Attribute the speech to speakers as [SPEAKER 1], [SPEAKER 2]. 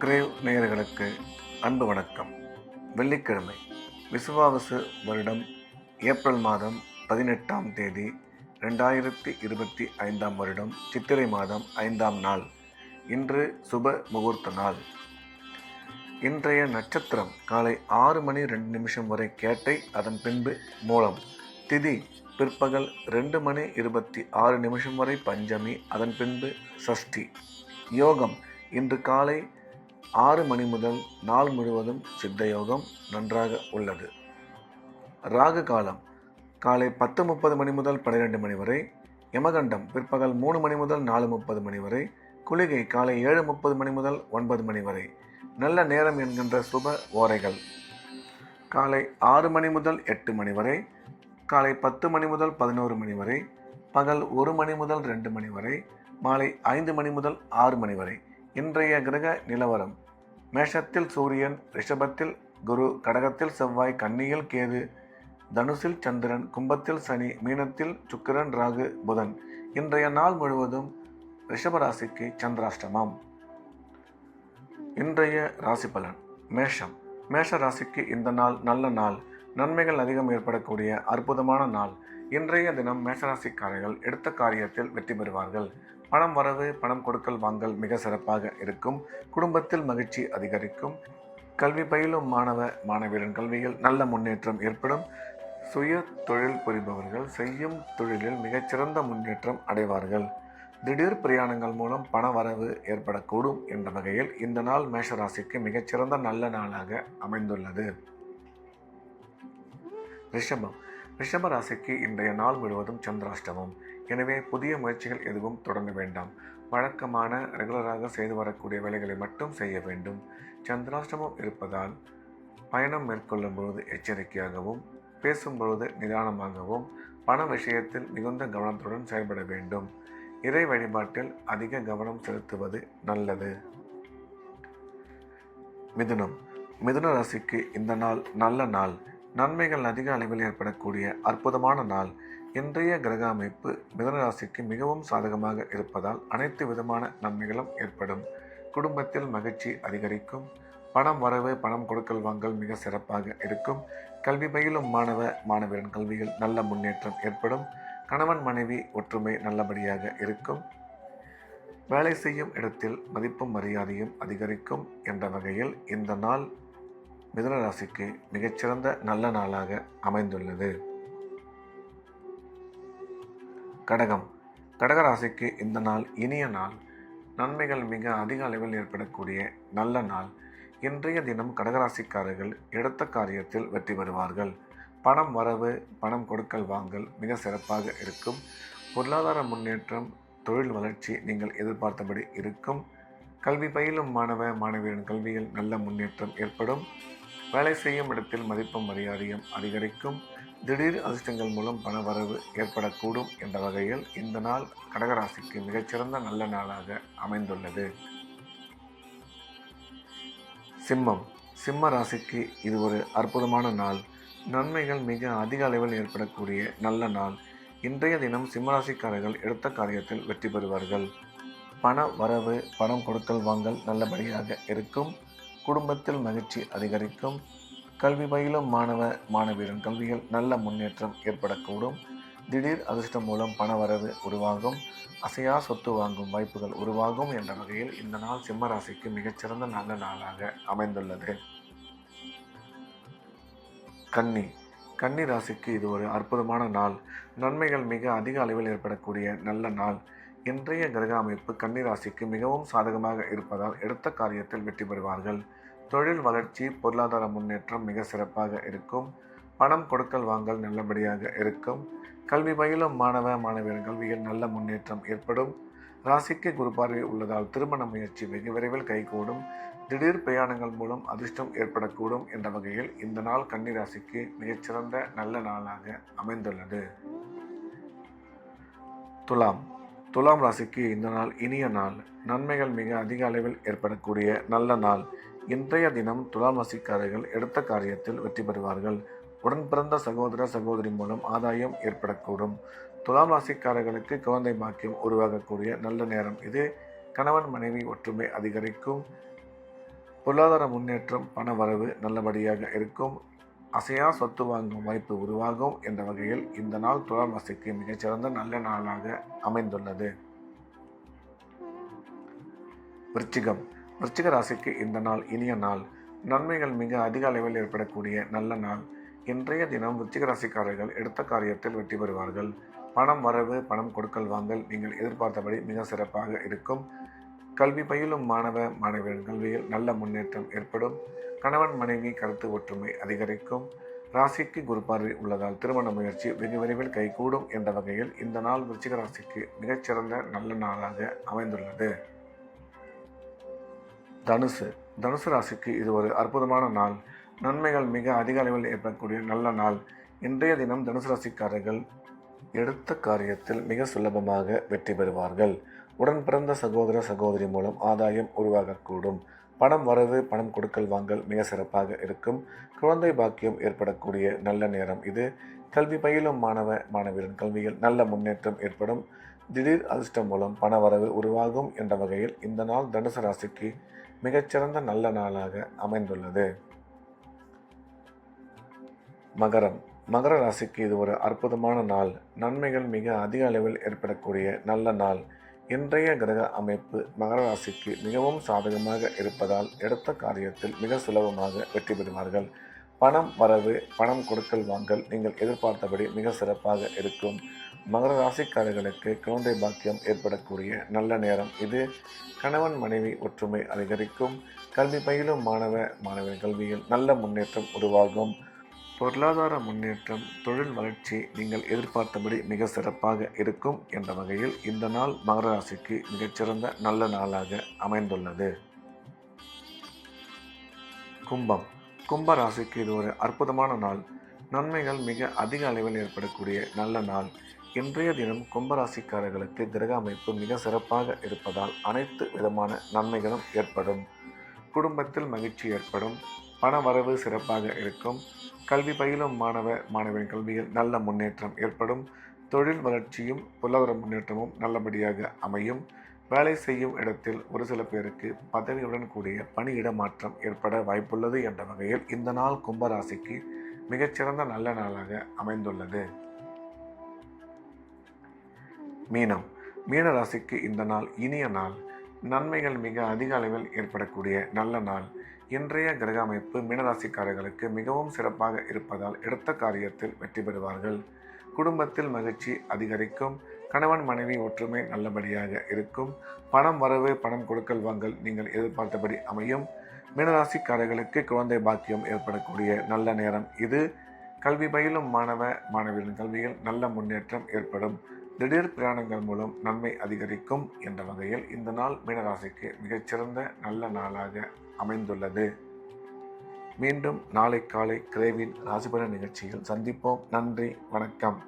[SPEAKER 1] Grave நேயர்களுக்கு அன்பு வணக்கம். வெள்ளிக்கிழமை விசுவாவசு வருடம் ஏப்ரல் மாதம் 18ஆம் தேதி 2025ஆம் வருடம் சித்திரை மாதம் 5ஆம் நாள். இன்று சுப முகூர்த்த நாள். இன்றைய நட்சத்திரம் காலை 6 மணி 2 நிமிஷம் வரை கேட்டை, அதன் பின்பு மூலம். திதி பிற்பகல் 2 மணி 26 நிமிஷம் வரை பஞ்சமி, அதன் பின்பு சஷ்டி. யோகம் இன்று காலை 6 மணி முதல் நாள் முழுவதும் சித்த யோகம் நன்றாக உள்ளது. ராகு காலம் காலை 10:30 மணி முதல் 12 மணி வரை. யமகண்டம் பிற்பகல் 3 மணி முதல் 4:30 மணி வரை. குளிகை காலை 7:30 மணி முதல் 9 மணி வரை. நல்ல நேரம் என்கின்ற சுப ஓரைகள் காலை 6 மணி முதல் 8 மணி வரை, காலை 10 மணி முதல் 11 மணி வரை, பகல் 1 மணி முதல் 2 மணி வரை, மாலை 5 மணி முதல் 6 மணி வரை. இன்றைய கிரக நிலவரம்: மேஷத்தில் சூரியன், ரிஷபத்தில் குரு, கடகத்தில் செவ்வாய், கன்னியில் கேது, தனுசில் சந்திரன், கும்பத்தில் சனி, மீனத்தில் சுக்கிரன், ராகு, புதன். இன்றைய நாள் முழுவதும் ரிஷபராசிக்கு சந்திராஷ்டமம். இன்றைய ராசி பலன்: மேஷம். மேஷ ராசிக்கு இந்த நாள் நல்ல நாள். நன்மைகள் அதிகம் ஏற்படக்கூடிய அற்புதமான நாள். இன்றைய தினம் மேஷராசிக்காரர்கள் எடுத்த காரியத்தில் வெற்றி பெறுவார்கள். பணம் வரவு, பணம் கொடுக்கல் வாங்கல் மிக சிறப்பாக இருக்கும். குடும்பத்தில் மகிழ்ச்சி அதிகரிக்கும். கல்வி பயிலும் மாணவ மாணவியரின் கல்வியில் நல்ல முன்னேற்றம் ஏற்படும். சுய தொழில் புரிபவர்கள் செய்யும் தொழிலில் மிகச்சிறந்த முன்னேற்றம் அடைவார்கள். திடீர் பிரயாணங்கள் மூலம் பண வரவு ஏற்படக்கூடும் என்ற வகையில் இந்த நாள் மேஷராசிக்கு மிகச்சிறந்த நல்ல நாளாக அமைந்துள்ளது. ரிஷபம். ரிஷப ராசிக்கு இன்றைய நாள் முழுவதும் சந்திராஷ்டமம். எனவே புதிய முயற்சிகள் எதுவும் தொடங்க வேண்டாம். வழக்கமான ரெகுலராக செய்து வரக்கூடிய வேலைகளை மட்டும் செய்ய வேண்டும். சந்திராஷ்டமம் இருப்பதால் பயணம் மேற்கொள்ளும் பொழுது எச்சரிக்கையாகவும், பேசும்பொழுது நிதானமாகவும், பண விஷயத்தில் மிகுந்த கவனத்துடன் செயல்பட வேண்டும். இறை வழிபாட்டில் அதிக கவனம் செலுத்துவது நல்லது. மிதுனம். மிதுன ராசிக்கு இந்த நாள் நல்ல நாள். நன்மைகள் அதிக அளவில் ஏற்படக்கூடிய அற்புதமான நாள். இன்றைய கிரக அமைப்பு மிதுன ராசிக்கு மிகவும் சாதகமாக இருப்பதால் அனைத்து விதமான நன்மைகளும் ஏற்படும். குடும்பத்தில் மகிழ்ச்சி அதிகரிக்கும். பணம் வரவு, பணம் கொடுக்கல் வாங்கல் மிக சிறப்பாக இருக்கும். கல்வி பயிலும் மாணவ மாணவியரின் கல்வியில் நல்ல முன்னேற்றம் ஏற்படும். கணவன் மனைவி ஒற்றுமை நல்லபடியாக இருக்கும். வேலை செய்யும் இடத்தில் மதிப்பும் மரியாதையும் அதிகரிக்கும் என்ற வகையில் இந்த நாள் மிதுன ராசிக்கு மிகச்சிறந்த நல்ல நாளாக அமைந்துள்ளது. கடகம். கடகராசிக்கு இந்த நாள் இனிய நாள். நன்மைகள் மிக அதிக அளவில் ஏற்படக்கூடிய நல்ல நாள். இன்றைய தினம் கடகராசிக்காரர்கள் எடுத்த காரியத்தில் வெற்றி பெறுவார்கள். பணம் வரவு, பணம் கொடுக்கல் வாங்கல் மிக சிறப்பாக இருக்கும். பொருளாதார முன்னேற்றம், தொழில் வளர்ச்சி நீங்கள் எதிர்பார்த்தபடி இருக்கும். கல்வி பயிலும் மாணவ மாணவியரின் கல்வியில் நல்ல முன்னேற்றம் ஏற்படும். வேலை செய்யும் இடத்தில் மதிப்பும் மரியாதையும் அதிகரிக்கும். திடீர் அதிர்ஷ்டங்கள் மூலம் பண வரவு ஏற்படக்கூடும் என்ற வகையில் இந்த நாள் கடகராசிக்கு மிகச்சிறந்த நல்ல நாளாக அமைந்துள்ளது. சிம்மம். சிம்ம ராசிக்கு இது ஒரு அற்புதமான நாள். நன்மைகள் மிக அதிக அளவில் ஏற்படக்கூடிய நல்ல நாள். இன்றைய தினம் சிம்மராசிக்காரர்கள் எடுத்த காரியத்தில் வெற்றி பெறுவார்கள். பண வரவு, பணம் கொடுக்கல் வாங்கல் நல்லபடியாக இருக்கும். குடும்பத்தில் மகிழ்ச்சி அதிகரிக்கும். கல்வி பயிலும் மாணவ மாணவியரின் கல்வியில் நல்ல முன்னேற்றம் ஏற்படக்கூடும். திடீர் அதிர்ஷ்டம் மூலம் பண வரவு உருவாகும். அசையா சொத்து வாங்கும் வாய்ப்புகள் உருவாகும் என்ற வகையில் இந்த நாள் சிம்ம ராசிக்கு மிகச்சிறந்த நல்ல நாளாக அமைந்துள்ளது. கன்னி. கன்னி ராசிக்கு இது ஒரு அற்புதமான நாள். நன்மைகள் மிக அதிக அளவில் ஏற்படக்கூடிய நல்ல நாள். இன்றைய கிரக அமைப்பு கன்னி ராசிக்கு மிகவும் சாதகமாக இருப்பதால் எடுத்த காரியத்தில் வெற்றி பெறுவார்கள். தொழில் வளர்ச்சி, பொருளாதார முன்னேற்றம் மிக சிறப்பாக இருக்கும். பணம் கொடுக்கல் வாங்கல் நல்லபடியாக இருக்கும். கல்வி பயிலும் மாணவ மாணவியர் கல்வியில் நல்ல முன்னேற்றம் ஏற்படும். ராசிக்கு குரு பார்வை உள்ளதால் திருமண முயற்சி வெகு விரைவில் கைகூடும். திடீர் பிரயாணங்கள் மூலம் அதிர்ஷ்டம் ஏற்படக்கூடும் என்ற வகையில் இந்த நாள் கன்னி ராசிக்கு மிகச்சிறந்த நல்ல நாளாக அமைந்துள்ளது. துலாம். துலாம் ராசிக்கு இந்த நாள் இனிய நாள். நன்மைகள் மிக அதிக அளவில் ஏற்படக்கூடிய நல்ல நாள். இன்றைய தினம் துலாம் ராசிக்காரர்கள் எடுத்த காரியத்தில் வெற்றி பெறுவார்கள். உடன் பிறந்த சகோதர சகோதரி மூலம் ஆதாயம் ஏற்படக்கூடும். துலாம் ராசிக்காரர்களுக்கு குழந்தை பாக்கியம் உருவாகக்கூடிய நல்ல நேரம் இது. கணவன் மனைவி ஒற்றுமை அதிகரிக்கும். பொருளாதார முன்னேற்றம், பண வரவு நல்லபடியாக இருக்கும். அசையா சொத்து வாங்கும் வாய்ப்பு உருவாகும் என்ற வகையில் இந்த நாள் துலாம் ராசிக்கு மிகச்சிறந்த நல்ல நாளாக அமைந்துள்ளது. விருச்சிக ராசிக்கு இந்த நாள் இனிய நாள். நன்மைகள் மிக அதிக அளவில் ஏற்படக்கூடிய நல்ல நாள். இன்றைய தினம் விருச்சிக ராசிக்காரர்கள் எடுத்த காரியத்தில் வெற்றி பெறுவார்கள். பணம் வரவு, பணம் கொடுக்கல் வாங்கல் நீங்கள் எதிர்பார்த்தபடி மிக சிறப்பாக இருக்கும். கல்வி பயிலும் மாணவ மாணவியர் கல்வியில் நல்ல முன்னேற்றம் ஏற்படும். கணவன் மனைவி கருத்து ஒற்றுமை அதிகரிக்கும். ராசிக்கு குரு பார்வை உள்ளதால் திருமண முயற்சி வெகு விரைவில் கைகூடும் என்ற வகையில் இந்த நாள் விருச்சிக ராசிக்கு மிகச்சிறந்த நல்ல நாளாக அமைந்துள்ளது. தனுசு ராசிக்கு இது ஒரு அற்புதமான நாள். நன்மைகள் மிக அதிக அளவில் ஏற்படக்கூடிய நல்ல நாள். இன்றைய தினம் தனுசு ராசிக்காரர்கள் எடுத்த காரியத்தில் மிக சுலபமாக வெற்றி பெறுவார்கள். உடன் பிறந்த சகோதர சகோதரி மூலம் ஆதாயம் உருவாகக்கூடும். பணம் வரவு, பணம் கொடுக்கல் வாங்கல் மிக சிறப்பாக இருக்கும். குழந்தை பாக்கியம் ஏற்படக்கூடிய நல்ல நேரம் இது. கல்வி பயிலும் மாணவ மாணவியரின் கல்வியில் நல்ல முன்னேற்றம் ஏற்படும். திடீர் அதிர்ஷ்டம் மூலம் பண வரவு உருவாகும் என்ற வகையில் இந்த நாள் தனுசு ராசிக்கு மிகச்சிறந்த நல்ல நாளாக அமைந்துள்ளது. மகர ராசிக்கு இது ஒரு அற்புதமான நாள். நன்மைகள் மிக அதிக அளவில் ஏற்படக்கூடிய நல்ல நாள். இன்றைய கிரக அமைப்பு மகர ராசிக்கு மிகவும் சாதகமாக இருப்பதால் எடுத்த காரியத்தில் மிக சுலபமாக வெற்றி பெறுவார்கள். பணம் வரவு, பணம் கொடுக்கல் வாங்கல் நீங்கள் எதிர்பார்த்தபடி மிக சிறப்பாக இருக்கும். மகர ராசிக்காரர்களுக்கு குழந்தை பாக்கியம் ஏற்படக்கூடிய நல்ல நேரம் இது. கணவன் மனைவி ஒற்றுமை அதிகரிக்கும். கல்வி பயிலும் மாணவ மாணவியர் கல்வியில் நல்ல முன்னேற்றம் உருவாகும். பொருளாதார முன்னேற்றம், தொழில் வளர்ச்சி நீங்கள் எதிர்பார்த்தபடி மிக சிறப்பாக இருக்கும் என்ற வகையில் இந்த நாள் மகர ராசிக்கு மிகச்சிறந்த நல்ல நாளாக அமைந்துள்ளது. கும்ப ராசிக்கு இது ஒரு அற்புதமான நாள். நன்மைகள் மிக அதிக அளவில் ஏற்படக்கூடிய நல்ல நாள். இன்றைய தினம் கும்பராசிக்காரர்களுக்கு கிரக அமைப்பு மிக சிறப்பாக இருப்பதால் அனைத்து விதமான நன்மைகளும் ஏற்படும். குடும்பத்தில் மகிழ்ச்சி ஏற்படும். பண வரவு சிறப்பாக இருக்கும். கல்வி பயிலும் மாணவ மாணவியின் கல்வியில் நல்ல முன்னேற்றம் ஏற்படும். தொழில் வளர்ச்சியும் பொருளாதார முன்னேற்றமும் நல்லபடியாக அமையும். வேலை செய்யும் இடத்தில் ஒரு சில பேருக்கு பதவியுடன் கூடிய பணியிட மாற்றம் ஏற்பட வாய்ப்புள்ளது என்ற வகையில் இந்த நாள் கும்பராசிக்கு மிகச்சிறந்த நல்ல நாளாக அமைந்துள்ளது. மீன ராசிக்கு இந்த நாள் இனிய நாள். நன்மைகள் மிக அதிக அளவில் ஏற்படக்கூடிய நல்ல நாள். இன்றைய கிரக அமைப்பு மீனராசிக்காரர்களுக்கு மிகவும் சிறப்பாக இருப்பதால் எடுத்த காரியத்தில் வெற்றி பெறுவார்கள். குடும்பத்தில் மகிழ்ச்சி அதிகரிக்கும். கணவன் மனைவி ஒற்றுமை நல்லபடியாக இருக்கும். பணம் வரவு, பணம் கொடுக்கல் வாங்கல் நீங்கள் எதிர்பார்த்தபடி அமையும். மீனராசிக்காரர்களுக்கு குழந்தை பாக்கியம் ஏற்படக்கூடிய நல்ல நேரம் இது. கல்வி பயிலும் மாணவ மாணவியரின் கல்வியில் நல்ல முன்னேற்றம் ஏற்படும். திடீர் பிரயாணங்கள் மூலம் நன்மை அதிகரிக்கும் என்ற வகையில் இந்த நாள் மீனராசிக்கு மிகச்சிறந்த நல்ல நாளாக அமைந்துள்ளது. மீண்டும் நாளை காலை கிரேவின் ராசிபலன் நிகழ்ச்சியில் சந்திப்போம். நன்றி, வணக்கம்.